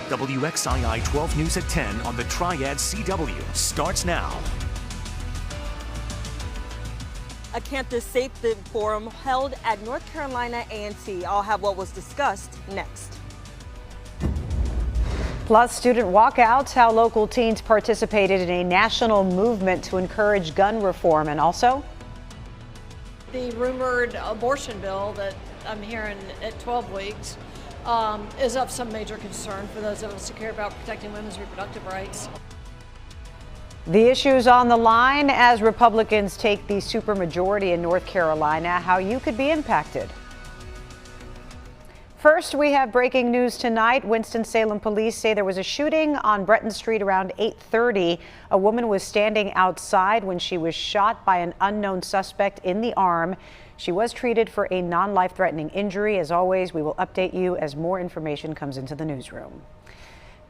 WXII 12 News at 10 on the Triad CW starts now. A campus safety forum held at North Carolina A&T. I'll have what was discussed next. Plus, student walkouts, how local teens participated in a national movement to encourage gun reform, and also the rumored abortion bill that I'm hearing at 12 weeks is of some major concern for those of us who care about protecting women's reproductive rights. The issues on the line as Republicans take the supermajority in North Carolina, how you could be impacted. First, we have breaking news tonight. Winston-Salem police say there was a shooting on Breton Street around 8:30. A woman was standing outside when she was shot by an unknown suspect in the arm. She was treated for a non-life-threatening injury. As always, we will update you as more information comes into the newsroom.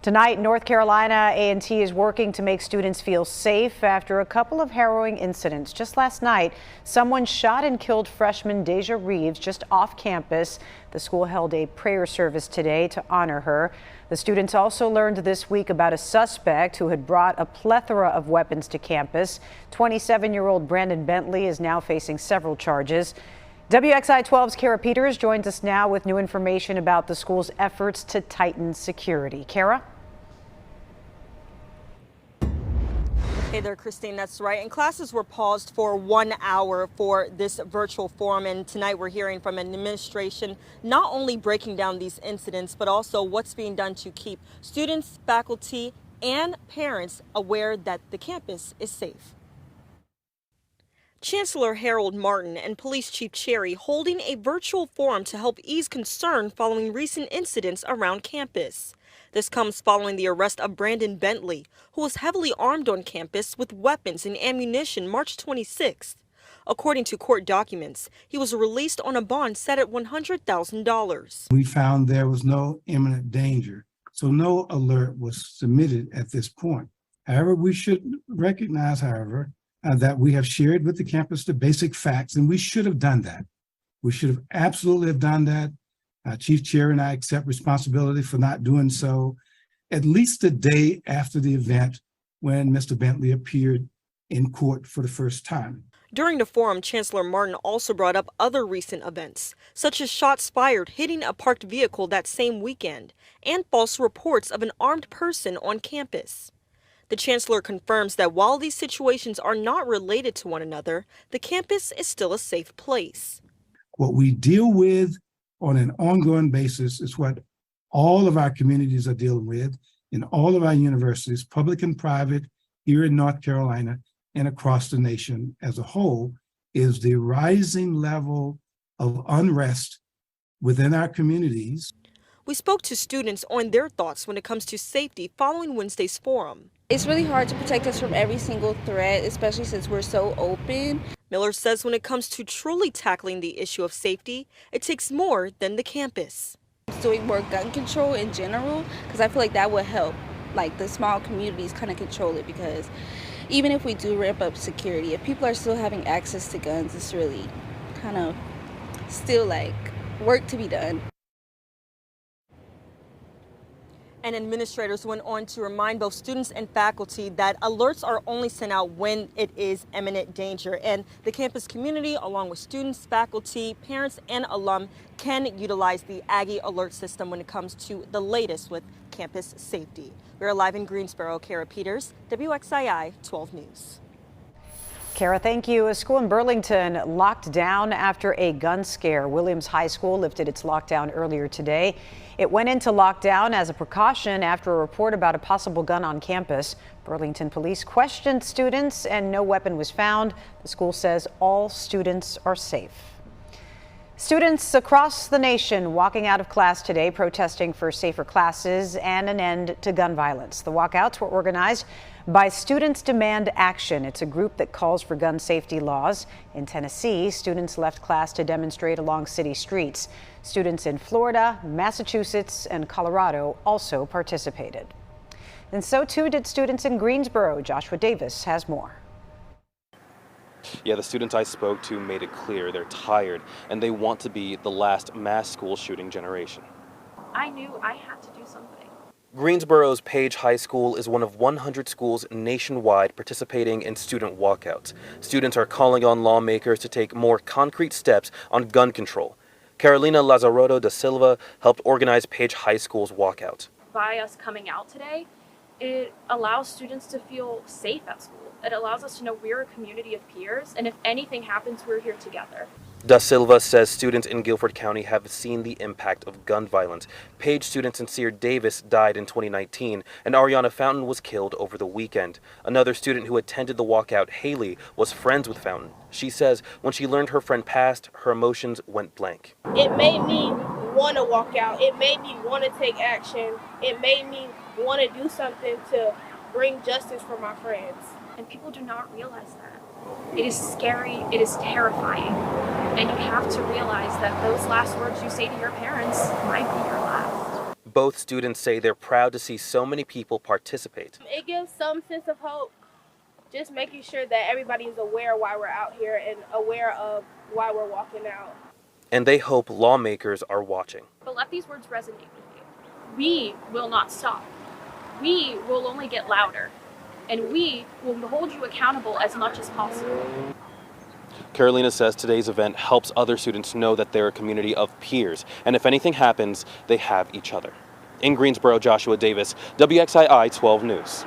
Tonight, North Carolina A&T is working to make students feel safe after a couple of harrowing incidents. Just last night, someone shot and killed freshman Deja Reeves just off campus. The school held a prayer service today to honor her. The students also learned this week about a suspect who had brought a plethora of weapons to campus. 27-year-old Brandon Bentley is now facing several charges. WXI 12's Kara Peters joins us now with new information about the school's efforts to tighten security. Kara? Hey there, Christine, that's right. And classes were paused for 1 hour for this virtual forum. And tonight we're hearing from an administration not only breaking down these incidents, but also what's being done to keep students, faculty, and parents aware that the campus is safe. Chancellor Harold Martin and Police Chief Cherry holding a virtual forum to help ease concern following recent incidents around campus. This comes following the arrest of Brandon Bentley, who was heavily armed on campus with weapons and ammunition March 26th. According to court documents, he was released on a bond set at $100,000. We found there was no imminent danger, so no alert was submitted at this point. However, we should recognize, that we have shared with the campus the basic facts, and we should have done that. We should have absolutely have done that. Chief Cherry and I accept responsibility for not doing so at least a day after the event when Mr. Bentley appeared in court for the first time. During the forum, Chancellor Martin also brought up other recent events, such as shots fired hitting a parked vehicle that same weekend, and false reports of an armed person on campus. The chancellor confirms that while these situations are not related to one another, the campus is still a safe place. What we deal with on an ongoing basis is what all of our communities are dealing with in all of our universities, public and private, here in North Carolina and across the nation as a whole, is the rising level of unrest within our communities. We spoke to students on their thoughts when it comes to safety following Wednesday's forum. It's really hard to protect us from every single threat, especially since we're so open. Miller says when it comes to truly tackling the issue of safety, it takes more than the campus. Doing more gun control in general, because I feel like that would help, like the small communities kind of control it, because even if we do ramp up security, if people are still having access to guns, it's really kind of still like work to be done. And administrators went on to remind both students and faculty that alerts are only sent out when it is imminent danger. And the campus community, along with students, faculty, parents, and alum, can utilize the Aggie alert system when it comes to the latest with campus safety. We're live in Greensboro. Kara Peters, WXII 12 News. Kara, thank you. A school in Burlington locked down after a gun scare. Williams High School lifted its lockdown earlier today. It went into lockdown as a precaution after a report about a possible gun on campus. Burlington police questioned students and no weapon was found. The school says all students are safe. Students across the nation walking out of class today protesting for safer classes and an end to gun violence. The walkouts were organized by Students Demand Action. It's a group that calls for gun safety laws. In Tennessee, students left class to demonstrate along city streets. Students in Florida, Massachusetts, and Colorado also participated. And so too did students in Greensboro. Joshua Davis has more. Yeah, the students I spoke to made it clear they're tired and they want to be the last mass school shooting generation. I knew I had to do something. Greensboro's Page High School is one of 100 schools nationwide participating in student walkouts. Students are calling on lawmakers to take more concrete steps on gun control. Carolina Lazzaroto da Silva helped organize Page High School's walkout. By us coming out today, it allows students to feel safe at school. It allows us to know we're a community of peers, and if anything happens, we're here together. Da Silva says students in Guilford County have seen the impact of gun violence. Page student Sincere Davis died in 2019, and Ariana Fountain was killed over the weekend. Another student who attended the walkout, Haley, was friends with Fountain. She says when she learned her friend passed, her emotions went blank. It made me want to walk out. It made me want to take action. It made me want to do something to bring justice for my friends. And people do not realize that. It is scary, it is terrifying, and you have to realize that those last words you say to your parents might be your last. Both students say they're proud to see so many people participate. It gives some sense of hope, just making sure that everybody is aware why we're out here and aware of why we're walking out. And they hope lawmakers are watching. But let these words resonate with you. We will not stop. We will only get louder. And we will hold you accountable as much as possible. Carolina says today's event helps other students know that they're a community of peers, and if anything happens, they have each other. In Greensboro, Joshua Davis, WXII 12 News.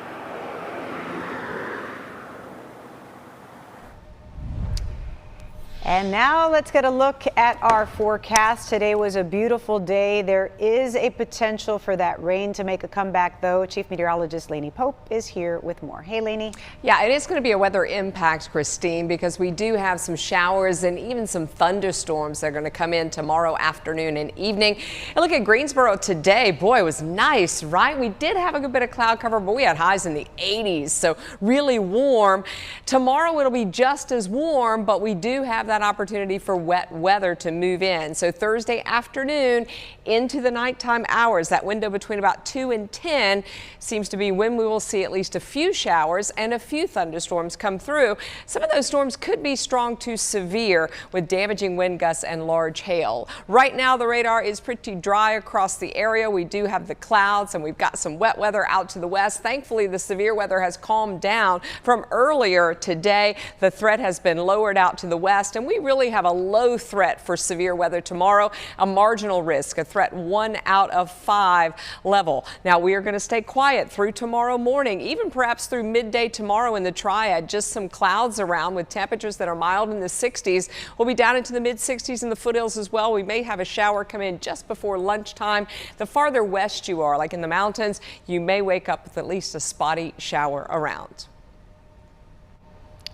And now let's get a look at our forecast. Today was a beautiful day. There is a potential for that rain to make a comeback, though. Chief Meteorologist Lainey Pope is here with more. Hey, Lainey. Yeah, it is going to be a weather impact, Christine, because we do have some showers and even some thunderstorms that are going to come in tomorrow afternoon and evening. And look at Greensboro today. Boy, it was nice, right? We did have a good bit of cloud cover, but we had highs in the 80s, so really warm. Tomorrow it'll be just as warm, but we do have that opportunity for wet weather to move in. So Thursday afternoon into the nighttime hours, that window between about 2 and 10 seems to be when we will see at least a few showers and a few thunderstorms come through. Some of those storms could be strong to severe with damaging wind gusts and large hail. Right now the radar is pretty dry across the area. We do have the clouds and we've got some wet weather out to the west. Thankfully the severe weather has calmed down from earlier today. The threat has been lowered out to the west, and we really have a low threat for severe weather tomorrow, a marginal risk, a threat 1 out of 5 level. Now we are going to stay quiet through tomorrow morning, even perhaps through midday tomorrow in the Triad. Just some clouds around with temperatures that are mild in the 60s. We'll be down into the mid 60s in the foothills as well. We may have a shower come in just before lunchtime. The farther west you are, like in the mountains, you may wake up with at least a spotty shower around.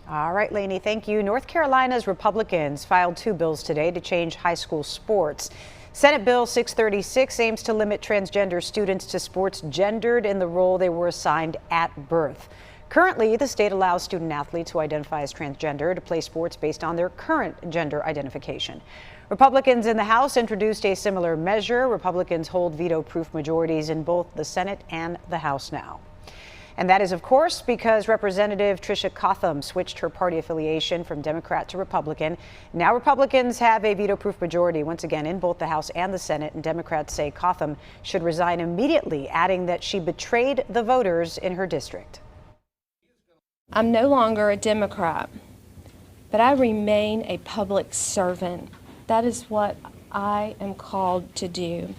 All right, Lainey, thank you. North Carolina's Republicans filed 2 bills today to change high school sports. Senate Bill 636 aims to limit transgender students to sports gendered in the role they were assigned at birth. Currently, the state allows student athletes who identify as transgender to play sports based on their current gender identification. Republicans in the House introduced a similar measure. Republicans hold veto-proof majorities in both the Senate and the House now. And that is, of course, because Representative Tricia Cotham switched her party affiliation from Democrat to Republican. Now Republicans have a veto-proof majority once again in both the House and the Senate, and Democrats say Cotham should resign immediately, adding that she betrayed the voters in her district. I'm no longer a Democrat, but I remain a public servant. That is what I am called to do.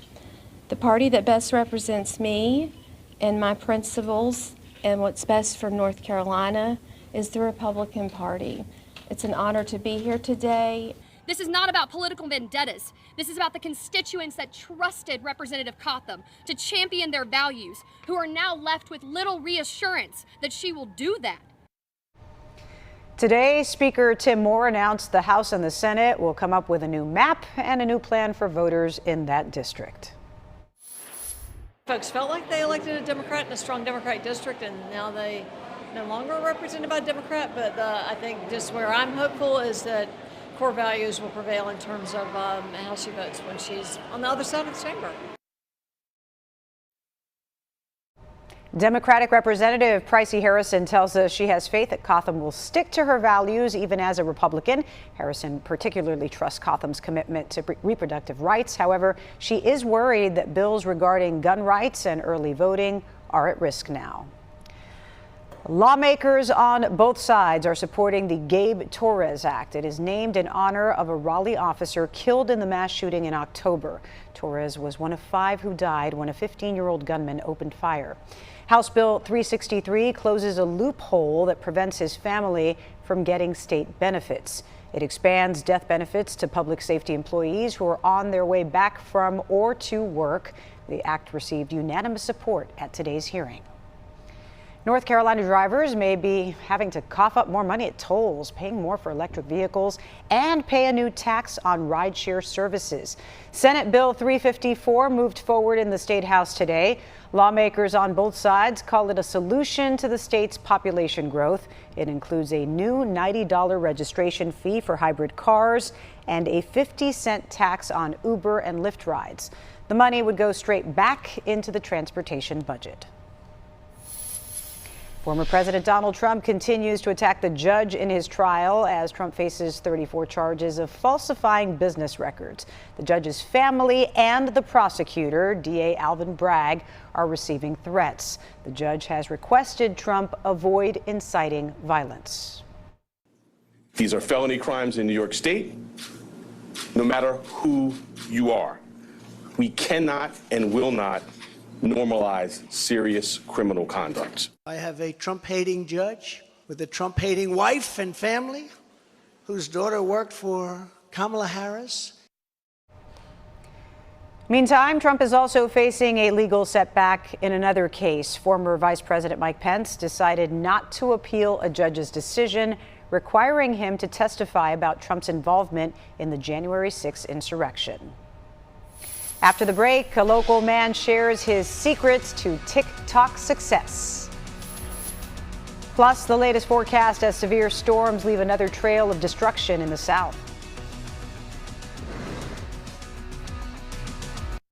The party that best represents me and my principles and what's best for North Carolina is the Republican Party. It's an honor to be here today. This is not about political vendettas. This is about the constituents that trusted Representative Cotham to champion their values, who are now left with little reassurance that she will do that. Today, Speaker Tim Moore announced the House and the Senate will come up with a new map and a new plan for voters in that district. Folks felt like they elected a Democrat in a strong Democratic district, and now they no longer are represented by a Democrat. But I think just where I'm hopeful is that core values will prevail in terms of how she votes when she's on the other side of the chamber. Democratic Representative Pricey Harrison tells us she has faith that Cotham will stick to her values even as a Republican. Harrison particularly trusts Cotham's commitment to reproductive rights. However, she is worried that bills regarding gun rights and early voting are at risk now. Lawmakers on both sides are supporting the Gabe Torres Act. It is named in honor of a Raleigh officer killed in the mass shooting in October. Torres was one of 5 who died when a 15-year-old gunman opened fire. House Bill 363 closes a loophole that prevents his family from getting state benefits. It expands death benefits to public safety employees who are on their way back from or to work. The act received unanimous support at today's hearing. North Carolina drivers may be having to cough up more money at tolls, paying more for electric vehicles, and pay a new tax on rideshare services. Senate Bill 354 moved forward in the State House today. Lawmakers on both sides call it a solution to the state's population growth. It includes a new $90 registration fee for hybrid cars and a 50-cent tax on Uber and Lyft rides. The money would go straight back into the transportation budget. Former President Donald Trump continues to attack the judge in his trial as Trump faces 34 charges of falsifying business records. The judge's family and the prosecutor, DA Alvin Bragg, are receiving threats. The judge has requested Trump avoid inciting violence. These are felony crimes in New York State, no matter who you are. We cannot and will not normalize serious criminal conduct. I have a Trump-hating judge with a Trump-hating wife and family whose daughter worked for Kamala Harris. Meantime, Trump is also facing a legal setback in another case. Former Vice President Mike Pence decided not to appeal a judge's decision requiring him to testify about Trump's involvement in the January 6th insurrection. After the break, a local man shares his secrets to TikTok success. Plus, the latest forecast as severe storms leave another trail of destruction in the South.